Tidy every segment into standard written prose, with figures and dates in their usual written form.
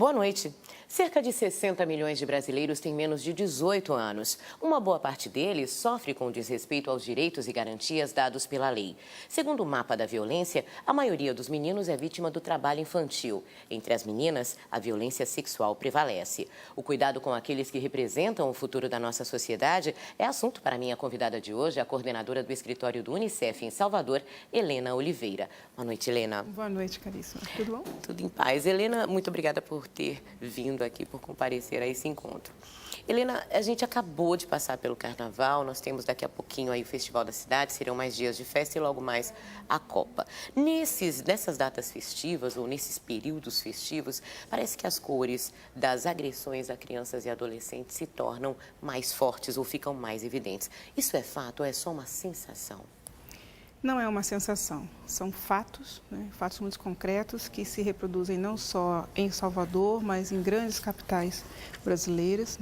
Boa noite. Cerca de 60 milhões de brasileiros têm menos de 18 anos. Uma boa parte deles sofre com desrespeito aos direitos e garantias dados pela lei. Segundo o mapa da violência, a maioria dos meninos é vítima do trabalho infantil. Entre as meninas, a violência sexual prevalece. O cuidado com aqueles que representam o futuro da nossa sociedade é assunto para minha convidada de hoje, a coordenadora do escritório do Unicef em Salvador, Helena Oliveira. Boa noite, Helena. Boa noite, caríssima. Tudo bom? Tudo em paz. Helena, muito obrigada por ter vindo aqui, por comparecer a esse encontro. Helena, a gente acabou de passar pelo Carnaval, nós temos daqui a pouquinho aí o Festival da Cidade, serão mais dias de festa e logo mais a Copa. Nessas datas festivas ou nesses períodos festivos, parece que as cores das agressões a crianças e adolescentes se tornam mais fortes ou ficam mais evidentes. Isso é fato ou é só uma sensação? Não é uma sensação, são fatos, fatos muito concretos que se reproduzem não só em Salvador, mas em grandes capitais brasileiras.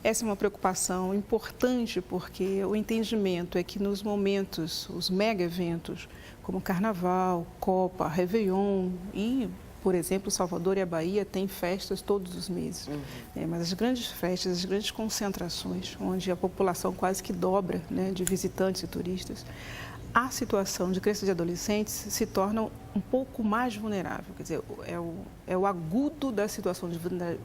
Essa é uma preocupação importante porque o entendimento é que nos momentos, os mega eventos, como Carnaval, Copa, Réveillon e, por exemplo, Salvador e a Bahia têm festas todos os meses. Mas as grandes festas, as grandes concentrações, onde a população quase que dobra de visitantes e turistas, a situação de crianças e adolescentes se torna um pouco mais vulnerável. Quer dizer, é o agudo da situação de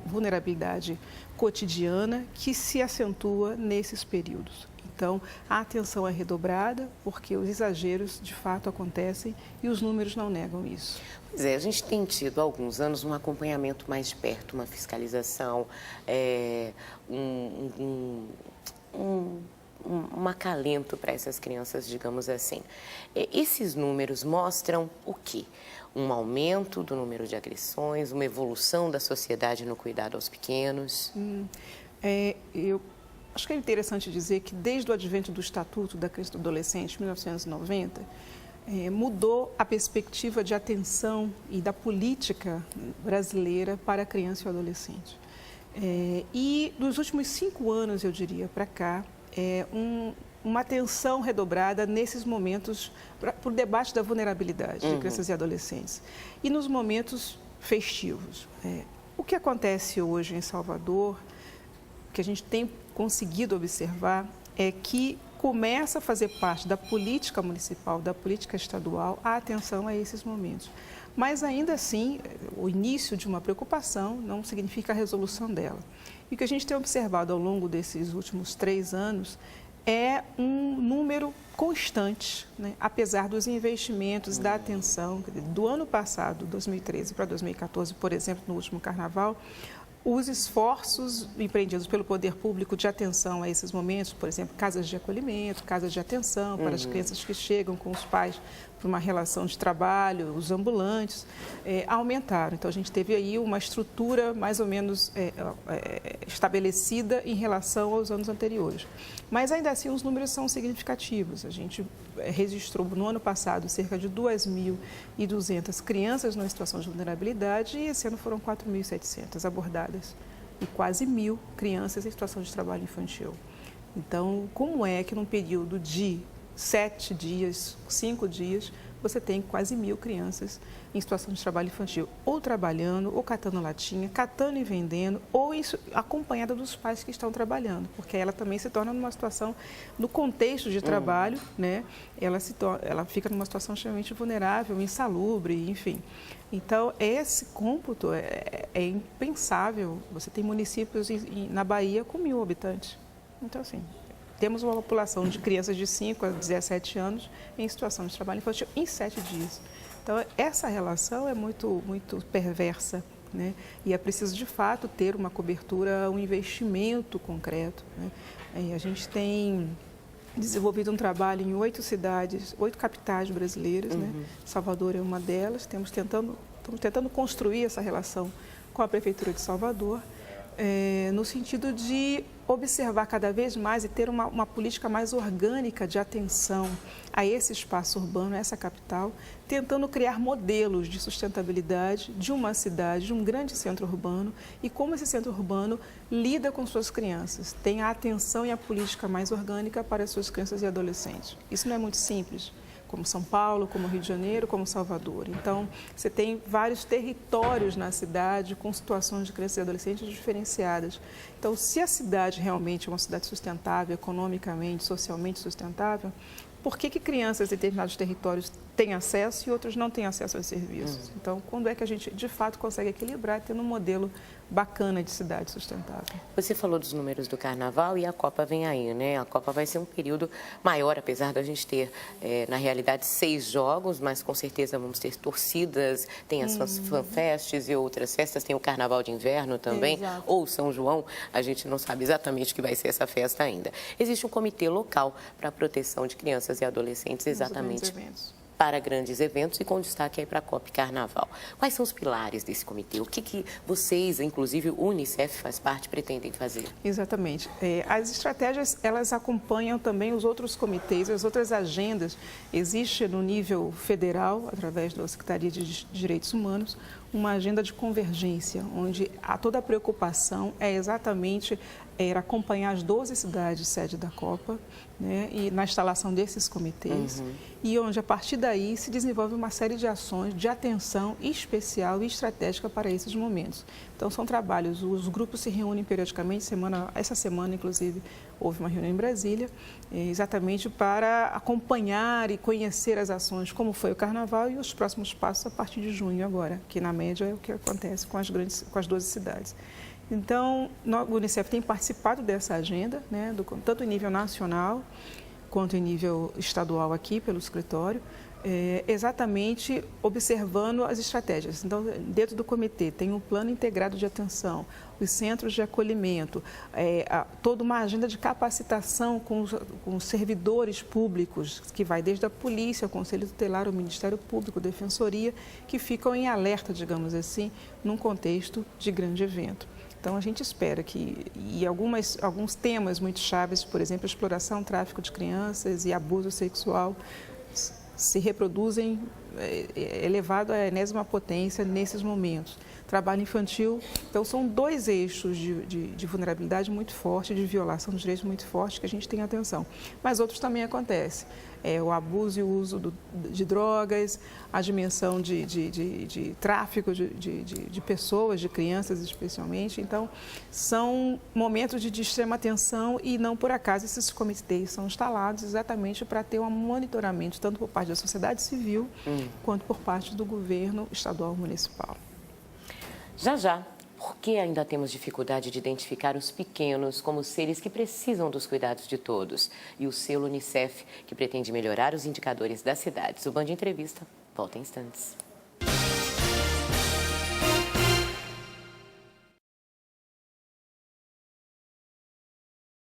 vulnerabilidade cotidiana que se acentua nesses períodos. Então, a atenção é redobrada porque os exageros, de fato, acontecem e os números não negam isso. Pois é, a gente tem tido há alguns anos um acompanhamento mais de perto, uma fiscalização, um acalento para essas crianças, digamos assim. Esses números mostram o quê? Um aumento do número de agressões, uma evolução da sociedade no cuidado aos pequenos? Eu acho que é interessante dizer que desde o advento do Estatuto da Criança e do Adolescente, em 1990, mudou a perspectiva de atenção e da política brasileira para a criança e o adolescente. E dos últimos 5 anos, eu diria, para cá, uma atenção redobrada nesses momentos para o debate da vulnerabilidade de crianças e adolescentes. E nos momentos festivos. O que acontece hoje em Salvador, que a gente tem conseguido observar, é que começa a fazer parte da política municipal, da política estadual, a atenção a esses momentos. Mas ainda assim, o início de uma preocupação não significa a resolução dela. E o que a gente tem observado ao longo desses últimos 3 anos é um número constante, apesar dos investimentos, da atenção. Do ano passado, 2013 para 2014, por exemplo, no último Carnaval, os esforços empreendidos pelo poder público de atenção a esses momentos, por exemplo, casas de acolhimento, casas de atenção para as crianças que chegam com os pais para uma relação de trabalho, os ambulantes, aumentaram. Então, a gente teve aí uma estrutura mais ou menos estabelecida em relação aos anos anteriores. Mas, ainda assim, os números são significativos. A gente registrou no ano passado cerca de 2.200 crianças numa situação de vulnerabilidade e esse ano foram 4.700 abordadas e quase 1.000 crianças em situação de trabalho infantil. Então, como é que num período de 7 dias, 5 dias, você tem quase 1.000 crianças em situação de trabalho infantil, ou trabalhando, ou catando latinha, catando e vendendo, ou acompanhada dos pais que estão trabalhando, porque ela também se torna numa situação, no contexto de trabalho, ela fica numa situação extremamente vulnerável, insalubre, enfim. Então, esse cômputo é impensável. Você tem municípios na Bahia com 1.000 habitantes. Então, assim, temos uma população de crianças de 5 a 17 anos em situação de trabalho infantil em 7 dias. Então, essa relação é muito, muito perversa, E é preciso, de fato, ter uma cobertura, um investimento concreto, E a gente tem desenvolvido um trabalho em 8 cidades, 8 capitais brasileiras, Salvador é uma delas. Estamos tentando construir essa relação com a Prefeitura de Salvador, no sentido de observar cada vez mais e ter uma política mais orgânica de atenção a esse espaço urbano, a essa capital, tentando criar modelos de sustentabilidade de uma cidade, de um grande centro urbano e como esse centro urbano lida com suas crianças, tem a atenção e a política mais orgânica para as suas crianças e adolescentes. Isso não é muito simples, como São Paulo, como Rio de Janeiro, como Salvador. Então, você tem vários territórios na cidade com situações de crianças e adolescentes diferenciadas. Então, se a cidade realmente é uma cidade sustentável, economicamente, socialmente sustentável, por que crianças em determinados territórios têm acesso e outros não têm acesso aos serviços? Então, quando é que a gente, de fato, consegue equilibrar tendo um modelo bacana de cidade sustentável? Você falou dos números do Carnaval e a Copa vem aí, né? A Copa vai ser um período maior, apesar da gente ter, na realidade, 6 jogos, mas com certeza vamos ter torcidas, tem as fanfests e outras festas, tem o Carnaval de Inverno também, Exato. ou São João, a gente não sabe exatamente o que vai ser essa festa ainda. Existe um comitê local para a proteção de crianças e adolescentes, exatamente para grandes eventos e com destaque aí para a Copa e Carnaval. Quais são os pilares desse comitê? O que vocês, inclusive o Unicef faz parte, pretendem fazer? Exatamente. As estratégias, elas acompanham também os outros comitês, as outras agendas. Existe no nível federal, através da Secretaria de Direitos Humanos, uma agenda de convergência, onde toda a preocupação é exatamente acompanhar as 12 cidades sede da Copa, né, e na instalação desses comitês, e onde, a partir daí, se desenvolve uma série de ações de atenção especial e estratégica para esses momentos. Então, são trabalhos, os grupos se reúnem periodicamente, essa semana, inclusive, houve uma reunião em Brasília, exatamente para acompanhar e conhecer as ações, como foi o Carnaval e os próximos passos a partir de junho agora, que na média é o que acontece com as 12 cidades. Então, o Unicef tem participado dessa agenda, né, tanto em nível nacional quanto em nível estadual aqui pelo escritório, exatamente observando as estratégias. Então, dentro do comitê tem um plano integrado de atenção, os centros de acolhimento, toda uma agenda de capacitação com os servidores públicos, que vai desde a polícia, o Conselho Tutelar, o Ministério Público, a Defensoria, que ficam em alerta, digamos assim, num contexto de grande evento. Então, a gente espera que, alguns temas muito chaves, por exemplo, exploração, tráfico de crianças e abuso sexual, se reproduzem elevado à enésima potência nesses momentos. Trabalho infantil, então são 2 eixos de vulnerabilidade muito forte, de violação dos direitos muito forte que a gente tem atenção. Mas outros também acontecem. O abuso e o uso de drogas, a dimensão de tráfico de pessoas, de crianças especialmente. Então, são momentos de extrema atenção e não por acaso esses comitês são instalados exatamente para ter um monitoramento, tanto por parte da sociedade civil, quanto por parte do governo estadual e municipal. Já, por que ainda temos dificuldade de identificar os pequenos como seres que precisam dos cuidados de todos? E o selo Unicef, que pretende melhorar os indicadores das cidades. O Band Entrevista volta em instantes.